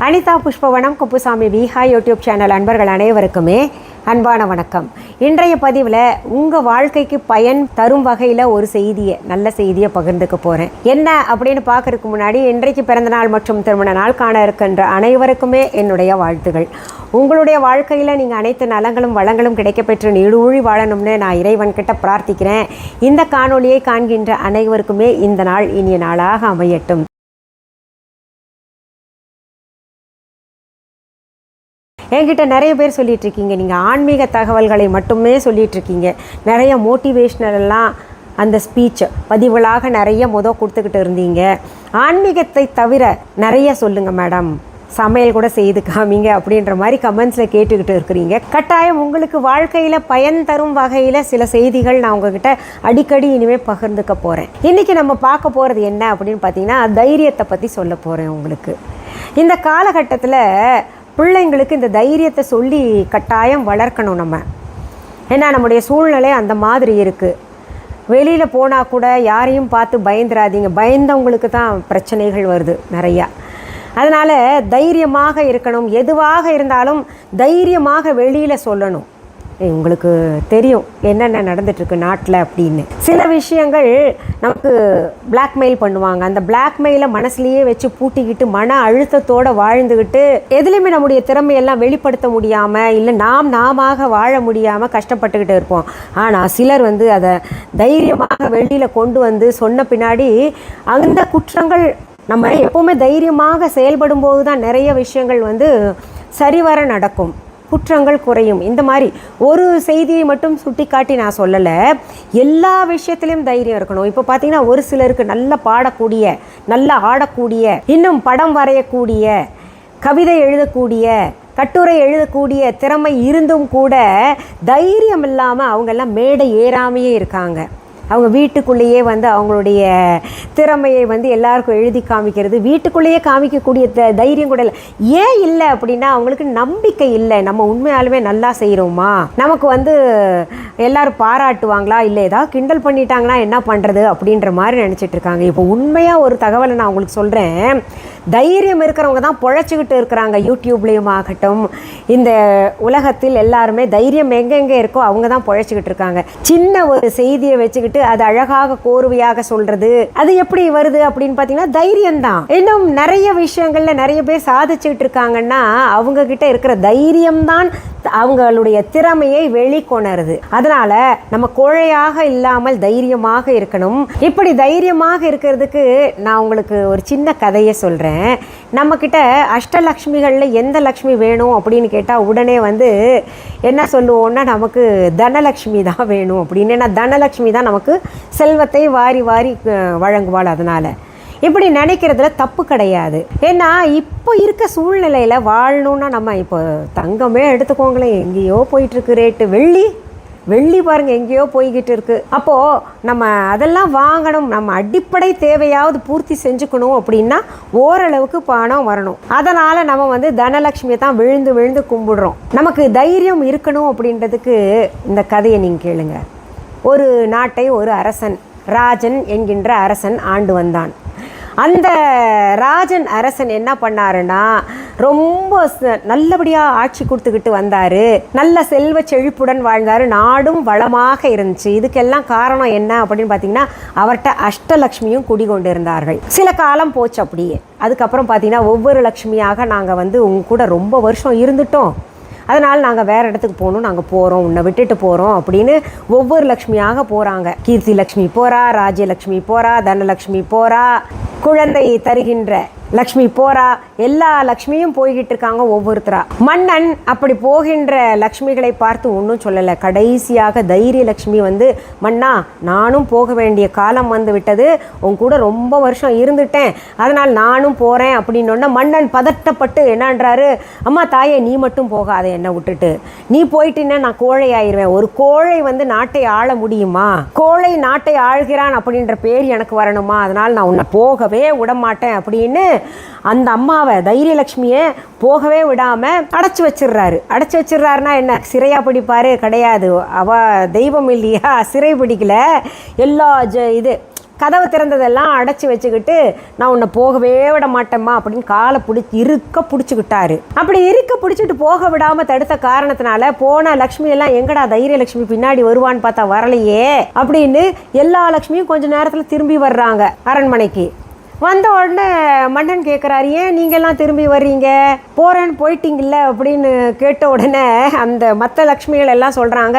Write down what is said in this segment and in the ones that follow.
Anitha Pushpavanam Kuppusamy Viha YouTube channel அன்பர்கள் அனைவருக்குமே அன்பான வணக்கம். இன்றைய பதிவில் உங்கள் வாழ்க்கைக்கு பயன் தரும் வகையில் ஒரு செய்தியை, நல்ல செய்தியை பகிர்ந்துக்க போகிறேன். என்ன அப்படின்னு பார்க்கறதுக்கு முன்னாடி, இன்றைக்கு பிறந்தநாள் மற்றும் திருமண நாள் காண இருக்கின்ற அனைவருக்குமே என்னுடைய வாழ்த்துகள். உங்களுடைய வாழ்க்கையில் நீங்கள் அனைத்து நலங்களும் வளங்களும் கிடைக்கப்பெற்று நீடூழி வாழணும்னு நான் இறைவன்கிட்ட பிரார்த்திக்கிறேன். இந்த காணொலியை காண்கின்ற அனைவருக்குமே இந்த நாள் இனிய நாளாக அமையட்டும். என்கிட்ட நிறைய பேர் சொல்லிகிட்ருக்கீங்க, நீங்கள் ஆன்மீக தகவல்களை மட்டுமே சொல்லிகிட்ருக்கீங்க, நிறைய மோட்டிவேஷ்னலெல்லாம் அந்த ஸ்பீச் பதிவுகளாக நிறைய கொடுத்துக்கிட்டு இருந்தீங்க. ஆன்மீகத்தை தவிர நிறைய சொல்லுங்கள் மேடம், சமையல் கூட செய்து காமிங்க அப்படின்ற மாதிரி கமெண்ட்ஸில் கேட்டுக்கிட்டு இருக்கிறீங்க. கட்டாயம் உங்களுக்கு வாழ்க்கையில் பயன் தரும் வகையில் சில செய்திகள் நான் உங்ககிட்ட அடிக்கடி இனிமேல் பகிர்ந்துக்க போகிறேன். இன்றைக்கி நம்ம பார்க்க போகிறது என்ன அப்படின்னு பார்த்தீங்கன்னா, தைரியத்தை பற்றி சொல்ல போகிறேன். உங்களுக்கு இந்த காலகட்டத்தில் பிள்ளைங்களுக்கு இந்த தைரியத்தை சொல்லி கட்டாயம் வளர்க்கணும் நம்ம. ஏன்னா நம்முடைய சூழ்நிலை அந்த மாதிரி இருக்குது. வெளியில் போனால் கூட யாரையும் பார்த்து பயந்துராதீங்க, பயந்தவங்களுக்கு தான் பிரச்சனைகள் வருது நிறையா. அதனால் தைரியமாக இருக்கணும். எதுவாக இருந்தாலும் தைரியமாக வெளியில் சொல்லணும். உங்களுக்கு தெரியும் என்னென்ன நடந்துட்டுருக்கு நாட்டில் அப்படின்னு. சில விஷயங்கள் நமக்கு பிளாக்மெயில் பண்ணுவாங்க. அந்த பிளாக்மெயிலை மனசுலேயே வச்சு பூட்டிக்கிட்டு மன அழுத்தத்தோடு வாழ்ந்துக்கிட்டு எதுலேயுமே நம்முடைய திறமையெல்லாம் வெளிப்படுத்த முடியாமல், இல்லை நாமாக வாழ முடியாமல் கஷ்டப்பட்டுக்கிட்டு இருப்போம். ஆனால் சிலர் அதை தைரியமாக வெளியில் கொண்டு வந்து சொன்ன பின்னாடி அந்த குற்றங்கள் நம்ம எப்போவுமே தைரியமாக செயல்படும் போது தான் நிறைய விஷயங்கள் சரிவர நடக்கும், குற்றங்கள் குறையும். இந்த மாதிரி ஒரு செய்தியை மட்டும் சுட்டி காட்டி நான் சொல்லலை, எல்லா விஷயத்துலையும் தைரியம் இருக்கணும். இப்போ பார்த்தீங்கன்னா ஒரு சிலருக்கு நல்லா பாடக்கூடிய, நல்லா ஆடக்கூடிய, இன்னும் படம் வரையக்கூடிய, கவிதை எழுதக்கூடிய, கட்டுரை எழுதக்கூடிய திறமை இருந்தும் கூட தைரியம் இல்லாமல் அவங்கெல்லாம் மேடை ஏறாமையே இருக்காங்க. அவங்க வீட்டுக்குள்ளேயே அவங்களுடைய திறமையை எல்லாருக்கும் எழுதி காமிக்கிறது, வீட்டுக்குள்ளேயே காமிக்கக்கூடிய தைரியம் கூட இல்லை. ஏன் இல்லை அப்படின்னா, அவங்களுக்கு நம்பிக்கை இல்லை. நம்ம உண்மையாலுமே நல்லா செய்கிறோமா, நமக்கு எல்லாரும் பாராட்டுவாங்களா, இல்லை ஏதாவது கிண்டல் பண்ணிட்டாங்கன்னா என்ன பண்ணுறது அப்படின்ற மாதிரி நினச்சிட்டு இருக்காங்க. இப்போ உண்மையாக ஒரு தகவலை நான் உங்களுக்கு சொல்கிறேன். தைரியம் இருக்கிறவங்க தான் பொழைச்சிக்கிட்டு இருக்கிறாங்க. யூடியூப்லேயும் ஆகட்டும், இந்த உலகத்தில் எல்லாருமே தைரியம் எங்கெங்கே இருக்கோ அவங்க தான் பொழைச்சிக்கிட்டு இருக்காங்க. சின்ன ஒரு செய்தியை வச்சுக்கிட்டு அது அழகாக கோர்வையாக சொல்றது, அது எப்படி வருது அப்படின்னு பார்த்தீங்கன்னா தைரியம்தான். இன்னும் நிறைய விஷயங்கள்ல நிறைய பேர் சாதிச்சுட்டு இருக்காங்கன்னா அவங்க கிட்ட இருக்கிற தைரியம்தான் அவங்களுடைய திறமையை வெளிக்கொணருது. அதனால நம்ம கோழையாக இல்லாமல் தைரியமாக இருக்கணும். இப்படி தைரியமாக இருக்கிறதுக்கு நான் உங்களுக்கு ஒரு சின்ன கதையை சொல்றேன். நம்ம கிட்ட அஷ்டலக்ஷ்மிகளில் எந்த லக்ஷ்மி வேணும் அப்படின்னு கேட்டால் உடனே என்ன சொல்லுவோம்னா, நமக்கு தனலக்ஷ்மி தான் வேணும் அப்படின்னு. ஏன்னா தனலக்ஷ்மி தான் நமக்கு செல்வத்தை வாரி வாரி வழங்குவாள். அதனால் இப்படி நினைக்கிறதுல தப்பு கிடையாது. ஏன்னா இப்போ இருக்க சூழ்நிலையில் வாழணுன்னா, நம்ம இப்போ தங்கமே எடுத்துக்கோங்களேன், எங்கேயோ போயிட்டுருக்கு ரேட்டு. வெள்ளி பாருங்கள் எங்கேயோ போய்கிட்டு இருக்குது. அப்போது நம்ம அதெல்லாம் வாங்கணும், நம்ம அடிப்படை தேவையாவது பூர்த்தி செஞ்சுக்கணும் அப்படின்னா ஓரளவுக்கு பணம் வரணும். அதனால் நம்ம தனலட்சுமியை தான் விழுந்து விழுந்து கும்பிடுறோம். நமக்கு தைரியம் இருக்கணும் அப்படின்றதுக்கு இந்த கதையை நீங்கள் கேளுங்க. ஒரு நாட்டை ஒரு அரசன், ராஜன் என்கின்ற அரசன் ஆண்டு வந்தான். அந்த ராஜன் அரசன் என்ன பண்ணாருன்னா, ரொம்ப நல்லபடியாக ஆட்சி கொடுத்துக்கிட்டு வந்தார். நல்ல செல்வ செழிப்புடன் வாழ்ந்தார். நாடும் வளமாக இருந்துச்சு. இதுக்கெல்லாம் காரணம் என்ன அப்படின்னு பார்த்தீங்கன்னா, அவர்கிட்ட அஷ்டலக்ஷ்மியும் குடிகொண்டு இருந்தார்கள். சில காலம் போச்சு அப்படியே. அதுக்கப்புறம் பார்த்தீங்கன்னா, ஒவ்வொரு லக்ஷ்மியாக நாங்கள் உங்க கூட ரொம்ப வருஷம் இருந்துட்டோம், அதனால் நாங்கள் வேறு இடத்துக்கு போகணும், நாங்கள் போகிறோம், உன்னை விட்டுட்டு போகிறோம் அப்படின்னு ஒவ்வொரு லக்ஷ்மியாக போகிறாங்க. கீர்த்தி லக்ஷ்மி போகிறா, ராஜ்யலக்ஷ்மி போகிறா, தனலக்ஷ்மி போகிறா, குழந்தை தருகின்ற லக்ஷ்மி போறா, எல்லா லக்ஷ்மியும் போய்கிட்டு இருக்காங்க ஒவ்வொருத்தரா. மன்னன் அப்படி போகின்ற லக்ஷ்மிகளை பார்த்து ஒன்றும் சொல்லலை. கடைசியாக தைரிய லக்ஷ்மி மன்னா, நானும் போக வேண்டிய காலம் விட்டது, உன் கூட ரொம்ப வருஷம் இருந்துட்டேன், அதனால் நானும் போகிறேன் அப்படின்னோடனே மன்னன் பதட்டப்பட்டு என்னன்றாரு, அம்மா தாயே, நீ மட்டும் போகாத, என்னை விட்டுட்டு நீ போயிட்டீன்னா நான் கோழை ஆயிடுவேன். ஒரு கோழை நாட்டை ஆள முடியுமா? கோழை நாட்டை ஆள்கிறான் அப்படின்ற பேர் எனக்கு வரணுமா? அதனால் நான் உன்னை போகவே விடமாட்டேன் அப்படின்னு அந்த அம்மாவை, தைரியலட்சுமியை போகவே விடாமல் அடைச்சி வச்சிடுறாருன்னா என்ன, சிறையாக பிடிப்பார்? கிடையாது. அவள் தெய்வம் இல்லையா, சிறை பிடிக்கல. எல்லா கதவை திறந்ததெல்லாம் அடைச்சி வச்சுக்கிட்டு நான் உன்னை போகவே விட மாட்டேம்மா அப்படின்னு காலை பிடிச்சிக்கிட்டாரு. அப்படி இருக்க பிடிச்சிட்டு போக விடாமல் தடுத்த காரணத்தினால போன லக்ஷ்மி எல்லாம் எங்கடா தைரிய லக்ஷ்மி பின்னாடி வருவான்னு பார்த்தா வரலையே அப்படின்னு எல்லா லக்ஷ்மியும் கொஞ்ச நேரத்தில் திரும்பி வர்றாங்க அரண்மனைக்கு. வந்த உடனே மன்னன் கேட்குறாரு, ஏன் நீங்கள்லாம் திரும்பி வர்றீங்க, போகிறேன்னு போயிட்டீங்கல்ல அப்படின்னு கேட்ட உடனே அந்த மற்ற லக்ஷ்மிகள் எல்லாம் சொல்கிறாங்க,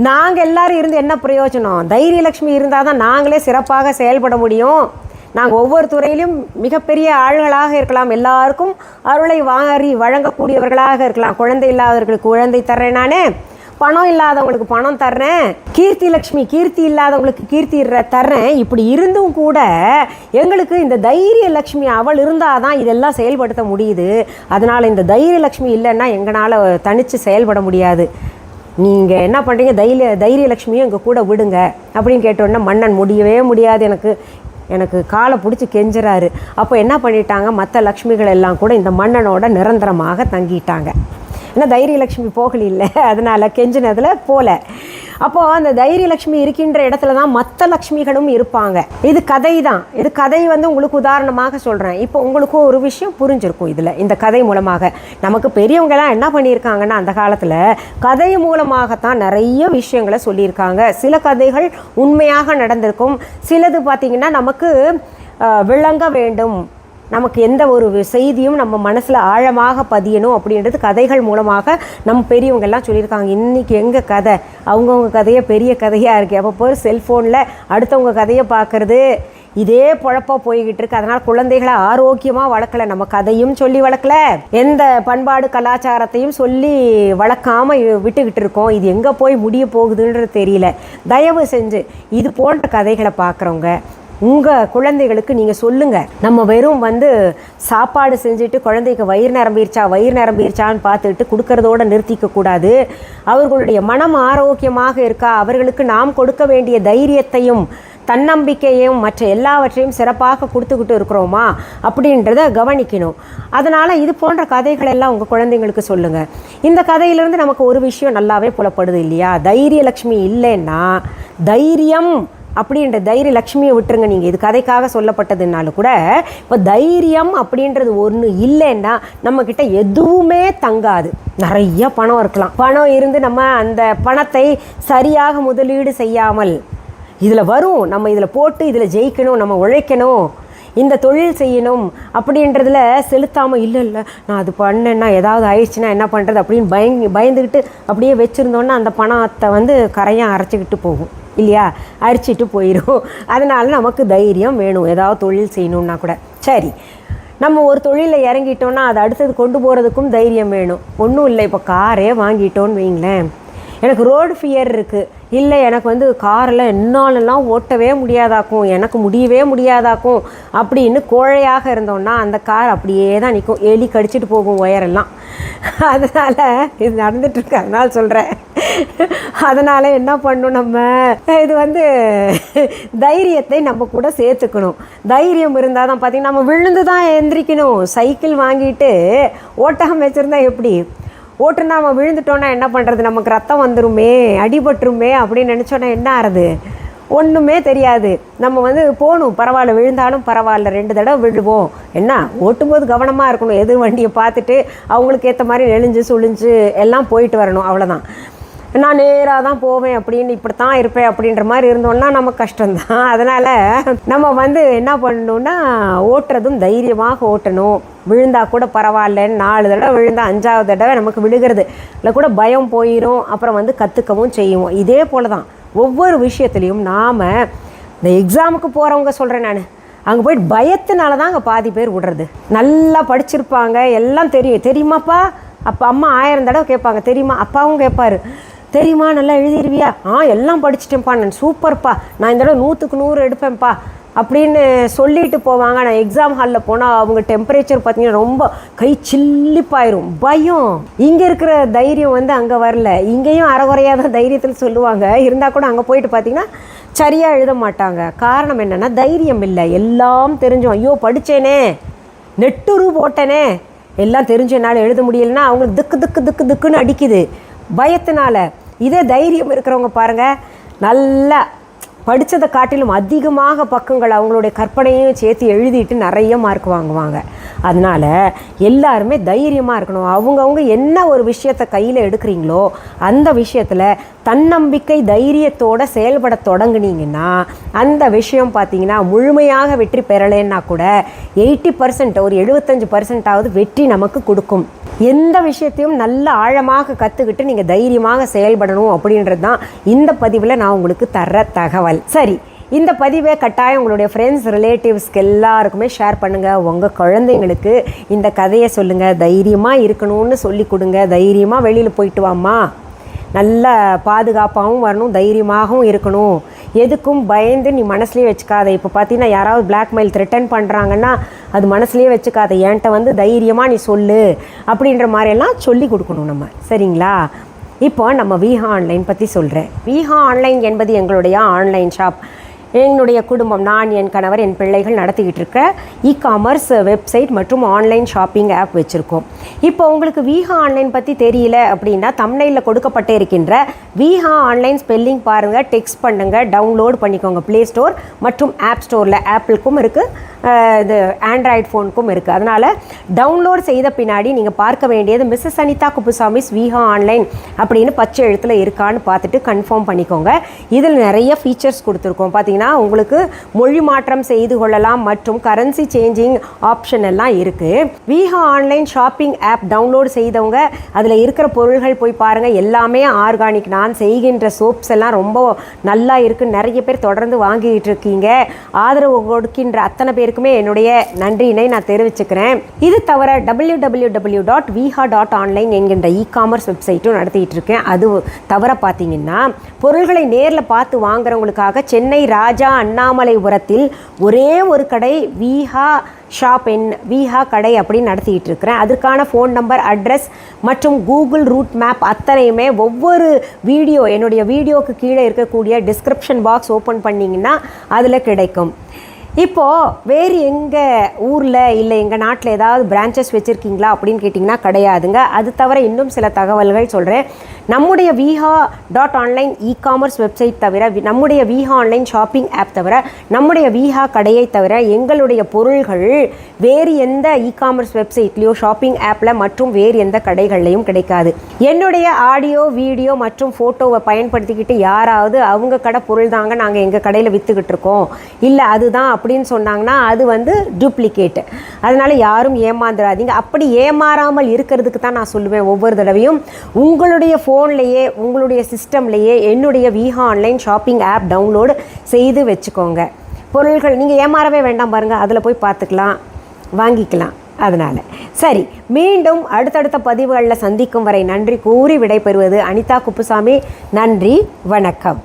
நாங்கள் எல்லாரும் இருந்து என்ன பிரயோஜனம், தைரிய லக்ஷ்மி இருந்தால் தான் நாங்களே சிறப்பாக செயல்பட முடியும். நாங்கள் ஒவ்வொரு துறையிலும் மிகப்பெரிய ஆள்களாக இருக்கலாம், எல்லாருக்கும் அருளை வாரி வழங்கக்கூடியவர்களாக இருக்கலாம். குழந்தை இல்லாதவர்களுக்கு குழந்தை தர்றேன் நான், பணம் இல்லாதவங்களுக்கு பணம் தர்றேன், கீர்த்தி இல்லாதவங்களுக்கு கீர்த்தி தர்றேன். இப்படி இருந்தும் கூட எங்களுக்கு இந்த தைரிய லக்ஷ்மி அவள் இருந்தால் தான் இதெல்லாம் செயல்படுத்த முடியுது. அதனால் இந்த தைரிய லக்ஷ்மி இல்லைன்னா எங்களால் தனித்து செயல்பட முடியாது. நீங்கள் என்ன பண்ணுறீங்க, தைரிய லக்ஷ்மியும் எங்கள் கூட விடுங்க அப்படின்னு கேட்டோடனே மன்னன் முடியவே முடியாது, எனக்கு காலை பிடிச்சி கெஞ்சுறாரு. அப்போ என்ன பண்ணிட்டாங்க, மற்ற லக்ஷ்மிகள் எல்லாம் கூட இந்த மன்னனோட நிரந்தரமாக தங்கிட்டாங்க. ஏன்னா தைரியலக்ஷ்மி போகல, அதனால் கெஞ்சினதில் போல. அப்போது அந்த தைரியலக்ஷ்மி இருக்கின்ற இடத்துல தான் மற்ற லக்ஷ்மிகளும் இருப்பாங்க. இது கதை தான், இது கதை வந்து உங்களுக்கு உதாரணமாக சொல்கிறேன். இப்போ உங்களுக்கும் ஒரு விஷயம் புரிஞ்சிருக்கும் இதில், இந்த கதை மூலமாக. நமக்கு பெரியவங்களாம் என்ன பண்ணியிருக்காங்கன்னா அந்த காலத்தில் கதை மூலமாகத்தான் நிறைய விஷயங்களை சொல்லியிருக்காங்க. சில கதைகள் உண்மையாக நடந்திருக்கும், சிலது பார்த்திங்கன்னா நமக்கு விளங்க வேண்டும், நமக்கு எந்த ஒரு செய்தியும் நம்ம மனசில் ஆழமாக பதியணும் அப்படின்றது கதைகள் மூலமாக நம்ம பெரியவங்கெல்லாம் சொல்லியிருக்காங்க. இன்றைக்கி எங்கள் கதை அவங்கவுங்க கதையை பெரிய கதையாக இருக்குது. அப்போ போய் செல்ஃபோனில் அடுத்தவங்க கதையை பார்க்குறது இதே பொழப்பாக போய்கிட்டு இருக்கு. அதனால் குழந்தைகளை ஆரோக்கியமாக வளர்க்கலை, நம்ம கதையும் சொல்லி வளர்க்கலை, எந்த பண்பாடு கலாச்சாரத்தையும் சொல்லி வளர்க்காமல் விட்டுக்கிட்டு இருக்கோம். இது எங்கே போய் முடிய போகுதுன்றது தெரியல. தயவு செஞ்சு இது போன்ற கதைகளை பார்க்குறவங்க உங்கள் குழந்தைகளுக்கு நீங்கள் சொல்லுங்கள். நம்ம வெறும் வந்து சாப்பாடு செஞ்சுட்டு குழந்தைக்கு வயிறு நிரம்பிருச்சான்னு பார்த்துட்டு கொடுக்கறதோடு நிறுத்திக்கக்கூடாது. அவர்களுடைய மனம் ஆரோக்கியமாக இருக்கா, அவர்களுக்கு நாம் கொடுக்க வேண்டிய தைரியத்தையும் தன்னம்பிக்கையும் மற்ற எல்லாவற்றையும் சிறப்பாக கொடுத்துக்கிட்டு இருக்கிறோமா அப்படின்றத கவனிக்கணும். அதனால் இது போன்ற கதைகள் எல்லாம் உங்கள் குழந்தைங்களுக்கு சொல்லுங்கள். இந்த கதையிலேருந்து நமக்கு ஒரு விஷயம் நல்லாவே புலப்படுது இல்லையா, தைரியலக்ஷ்மி இல்லைன்னா தைரியம் அப்படின்ற தைரிய லக்ஷ்மியை விட்டுருங்க. நீங்கள் இது கதைக்காக சொல்லப்பட்டதுனாலும் கூட இப்போ தைரியம் அப்படின்றது ஒன்று இல்லைன்னா நம்மக்கிட்ட எதுவுமே தங்காது. நிறைய பணம் இருக்கலாம், பணம் இருந்து நம்ம அந்த பணத்தை சரியாக முதலீடு செய்யாமல் இதில் வரும், நம்ம இதில் போட்டு இதில் ஜெயிக்கணும், நம்ம உழைக்கணும், இந்த தொழில் செய்யணும் அப்படின்றதில் செலுத்தாமல் இல்லை நான் அது பண்ணேன்னா ஏதாவது ஆயிடுச்சுன்னா என்ன பண்ணுறது அப்படின்னு பயந்துக்கிட்டு அப்படியே வச்சுருந்தோன்னா அந்த பணத்தை வந்து கரையாக அரைச்சிக்கிட்டு போகும் இல்லையா, அரிச்சிட்டு போயிடும். அதனால் நமக்கு தைரியம் வேணும். ஏதாவது தொழில் செய்யணுன்னா கூட சரி, நம்ம ஒரு தொழிலில் இறங்கிட்டோன்னா அதை அடுத்தது கொண்டு போகிறதுக்கும் தைரியம் வேணும். ஒன்றும் இல்லை, இப்போ காரே வாங்கிட்டோன்னு வைங்களேன், எனக்கு ரோடு ஃபியர் இருக்குது, இல்லை எனக்கு வந்து காரில் என்னாலெல்லாம் ஓட்டவே முடியாதாக்கும், எனக்கு முடியவே முடியாதாக்கும் அப்படின்னு கோழையாக இருந்தோன்னா அந்த கார் அப்படியே தான் நிற்கும், எலி கடிச்சிட்டு போகும் ஒயரெல்லாம். அதனால் இது நடந்துட்டுருக்கு, அதனால் சொல்கிறேன். அதனால் என்ன பண்ணணும், நம்ம இது வந்து தைரியத்தை நம்ம கூட சேர்த்துக்கணும். தைரியம் இருந்தால் தான் பார்த்திங்கன்னா நம்ம விழுந்து தான் எந்திரிக்கணும். சைக்கிள் வாங்கிட்டு ஓட்டாமல் வச்சுருந்தா எப்படி, ஓட்டுனா நம்ம விழுந்துட்டோன்னா என்ன பண்ணுறது, நமக்கு ரத்தம் வந்துருமே, அடிபட்டுருமே அப்படின்னு நினச்சோன்னா என்ன ஆறுது, ஒன்றுமே தெரியாது. நம்ம வந்து போகணும், பரவாயில்ல விழுந்தாலும் பரவாயில்ல, 2 தடவை விழுவோம், என்ன ஓட்டும்போது கவனமாக இருக்கணும், எது வண்டியை பார்த்துட்டு அவங்களுக்கு ஏற்ற மாதிரி நெளிஞ்சு சுழிஞ்சு எல்லாம் போயிட்டு வரணும், அவ்வளோதான். நான் நேராக தான் போவேன் அப்படின்னு இப்படித்தான் இருப்பேன் அப்படின்ற மாதிரி இருந்தோன்னா நமக்கு கஷ்டம்தான். அதனால் நம்ம வந்து என்ன பண்ணணுன்னா ஓட்டுறதும் தைரியமாக ஓட்டணும். விழுந்தால் கூட பரவாயில்லன்னு 4 தடவை விழுந்தால் 5ஆவது தடவை நமக்கு விழுகிறது இல்லை கூட பயம் போயிடும். அப்புறம் வந்து கற்றுக்கவும் செய்வோம். இதே போல் தான் ஒவ்வொரு விஷயத்துலேயும் நாம் இந்த எக்ஸாமுக்கு போகிறவங்க சொல்கிறேன் நான், அங்கே போய்ட்டு பயத்தினால தான் அங்கே பாதி பேர் விடுறது. நல்லா படிச்சிருப்பாங்க, எல்லாம் தெரியுமாப்பா, அப்போ அம்மா 1000 தடவை கேட்பாங்க, தெரியுமா, அப்பாவும் கேட்பார், தெரியுமா, நல்லா எழுதிடுவியா, எல்லாம் படிச்சிட்டேன்ப்பா, நான் சூப்பர்ப்பா, நான் இந்த தடவை 100க்கு 100 எடுப்பேன்ப்பா அப்படின்னு சொல்லிட்டு போவாங்க. நான் எக்ஸாம் ஹாலில் போனால் அவங்க டெம்பரேச்சர் பார்த்திங்கன்னா ரொம்ப கை சில்லிப்பாயிரும், பயம். இங்கே இருக்கிற தைரியம் வந்து அங்கே வரல. இங்கேயும் அறகுறையாக தான் தைரியத்தில் சொல்லுவாங்க, இருந்தால் கூட அங்கே போயிட்டு பார்த்திங்கன்னா சரியாக எழுத மாட்டாங்க. காரணம் என்னென்னா தைரியம் இல்லை. எல்லாம் தெரிஞ்சோம், ஐயோ படித்தேனே, நெட்டுரு போட்டேனே, எல்லாம் தெரிஞ்ச என்னால் எழுத முடியலைன்னா அவங்களுக்கு திக்கு திக்கு திக்கு திக்குன்னு அடிக்குது பயத்தினால. இதே தைரியம் இருக்கிறவங்க பாருங்கள், நல்லா படித்ததை காட்டிலும் அதிகமாக பக்கங்கள் அவங்களுடைய கற்பனையும் சேர்த்து எழுதிட்டு நிறைய மார்க் வாங்குவாங்க. அதனால் எல்லாருமே தைரியமாக இருக்கணும். அவங்கவுங்க என்ன ஒரு விஷயத்தை கையில் எடுக்கிறீங்களோ அந்த விஷயத்தில் தன்னம்பிக்கை தைரியத்தோடு செயல்பட தொடங்குனீங்கன்னா அந்த விஷயம் பார்த்திங்கன்னா முழுமையாக வெற்றி பெறலைன்னா கூட 80%, ஒரு 75%ஆவது வெற்றி நமக்கு கொடுக்கும். எந்த விஷயத்தையும் நல்ல ஆழமாக கற்றுக்கிட்டு நீங்கள் தைரியமாக செயல்படணும் அப்படின்றது தான் இந்த பதிவில் நான் உங்களுக்கு தர்ற தகவல். சரி, இந்த பதிவை கட்டாயம் உங்களுடைய ஃப்ரெண்ட்ஸ் ரிலேட்டிவ்ஸ்க்கு எல்லாருக்குமே ஷேர் பண்ணுங்கள். உங்கள் குழந்தைங்களுக்கு இந்த கதையை சொல்லுங்கள். தைரியமாக இருக்கணும்னு சொல்லி கொடுங்க. தைரியமாக வெளியில் போயிட்டு வாம்மா, நல்ல பாதுகாப்பாகவும் வரணும், தைரியமாகவும் இருக்கணும், எதுக்கும் பயந்து நீ மனசுலேயே வச்சுக்காத. இப்போ பார்த்தீங்கன்னா யாராவது பிளாக்மெயில் த்ரெட்டன் பண்ணுறாங்கன்னா அது மனசுலேயே வச்சுக்காத, என்கிட்ட வந்து தைரியமாக நீ சொல்லு அப்படின்ற மாதிரியெல்லாம் சொல்லி கொடுக்கணும் நம்ம. சரிங்களா? இப்போ நம்ம விஹா ஆன்லைன் பற்றி சொல்கிறேன். விஹா ஆன்லைன் என்பது எங்களுடைய ஆன்லைன் ஷாப். என்னுடைய குடும்பம், நான், என் கணவர், என் பிள்ளைகள் நடத்திக்கிட்டு இருக்க இ-காமர்ஸ் வெப்சைட் மற்றும் ஆன்லைன் ஷாப்பிங் ஆப் வச்சுருக்கோம். இப்போ உங்களுக்கு விஹா ஆன்லைன் பற்றி தெரியல அப்படின்னா தம்ப்நெயிலில் கொடுக்கப்பட்டு இருக்கின்ற விஹா ஆன்லைன் ஸ்பெல்லிங் பாருங்கள், டெக்ஸ்ட் பண்ணுங்கள், டவுன்லோட் பண்ணிக்கோங்க. ப்ளே ஸ்டோர் மற்றும் ஆப் ஸ்டோரில் ஆப்பிளுக்கும் இருக்குது, இது ஆண்ட்ராய்டு ஃபோனுக்கும் இருக்குது. அதனால் டவுன்லோட் செய்த பின்னாடி நீங்கள் பார்க்க வேண்டியது மிஸ்ஸஸ் அனிதா குப்புசாமிஸ் விஹா ஆன்லைன் அப்படின்னு பச்சை எழுத்தில் இருக்கான்னு பார்த்துட்டு கன்ஃபார்ம் பண்ணிக்கோங்க. இதில் நிறைய ஃபீச்சர்ஸ் கொடுத்துருக்கோம். பார்த்தீங்கன்னா உங்களுக்கு மொழி மாற்றம் செய்து கொள்ளலாம் மற்றும் கரன்சி சேஞ்சிங் ஆப்ஷன் எல்லாம் இருக்குது. Viha online shopping app download செய்தவங்க அதில் இருக்கிற பொருள்கள் போய் பாருங்கள். எல்லாமே ஆர்கானிக். நான் செய்கின்ற சோப்ஸ் எல்லாம் ரொம்ப நல்லா இருக்குது. நிறைய பேர் தொடர்ந்து வாங்கிட்டு இருக்கீங்க. ஆதரவு கொடுக்கின்ற அத்தனை பேருக்குமே என்னுடைய நன்றியினை நான் தெரிவிச்சுக்கிறேன். இது தவிர www.viha.online என்கின்ற இ-காமர்ஸ் வெப்சைட்டும் நடத்திட்டு இருக்கேன். அது தவிர பார்த்தீங்கன்னா பொருள்களை நேரில் பார்த்து வாங்குறவங்களுக்காக சென்னை ராஜா அண்ணாமலைபுரத்தில் ஒரே ஒரு கடை விஹா ஷாப் விஹா கடை அப்படின்னு நடத்திக்கிட்டு இருக்கிறேன். அதற்கான ஃபோன் நம்பர், அட்ரஸ் மற்றும் கூகுள் ரூட் மேப் அத்தனையுமே ஒவ்வொரு வீடியோ, என்னுடைய வீடியோவுக்கு கீழே இருக்கக்கூடிய டிஸ்கிரிப்ஷன் பாக்ஸ் ஓப்பன் பண்ணிங்கன்னா அதில் கிடைக்கும். இப்போது வேறு எங்கள் ஊரில் இல்லை எங்கள் நாட்டில் ஏதாவது பிரான்ச்சஸ் வச்சுருக்கீங்களா அப்படின்னு கேட்டிங்கன்னா கிடையாதுங்க. அது தவிர இன்னும் சில தகவல்கள் சொல்கிறேன். நம்முடைய viha.online இ-காமர்ஸ் வெப்சைட் தவிர, நம்முடைய விஹா ஆன்லைன் ஷாப்பிங் ஆப் தவிர, நம்முடைய விஹா கடையை தவிர எங்களுடைய பொருள்கள் வேறு எந்த இ-காமர்ஸ் வெப்சைட்லேயோ ஷாப்பிங் ஆப்பில் மற்றும் வேறு எந்த கடைகள்லையும் கிடைக்காது. என்னுடைய ஆடியோ, வீடியோ மற்றும் ஃபோட்டோவை பயன்படுத்திக்கிட்டு யாராவது அவங்க கடை பொருள் தாங்க நாங்கள் எங்கள் கடையில் விற்றுக்கிட்டு இருக்கோம், இல்லை அதுதான் அப்படின்னு சொன்னாங்கன்னா அது வந்து டூப்ளிகேட். அதனால் யாரும் ஏமாந்துடாதீங்க. அப்படி ஏமாறாமல் இருக்கிறதுக்கு தான் நான் சொல்லுவேன் ஒவ்வொரு தடவையும், உங்களுடைய ஃபோன்லேயே உங்களுடைய சிஸ்டம்லேயே என்னுடைய Viha online shopping app download செய்து வச்சுக்கோங்க. பொருள்கள் நீங்கள் ஏமாறவே வேண்டாம் பாருங்கள், அதில் போய் பார்த்துக்கலாம், வாங்கிக்கலாம். அதனால் சரி, மீண்டும் அடுத்தடுத்த பதிவுகளில் சந்திக்கும் வரை நன்றி கூறி விடைபெறுவது அனிதா குப்புசாமி. நன்றி, வணக்கம்.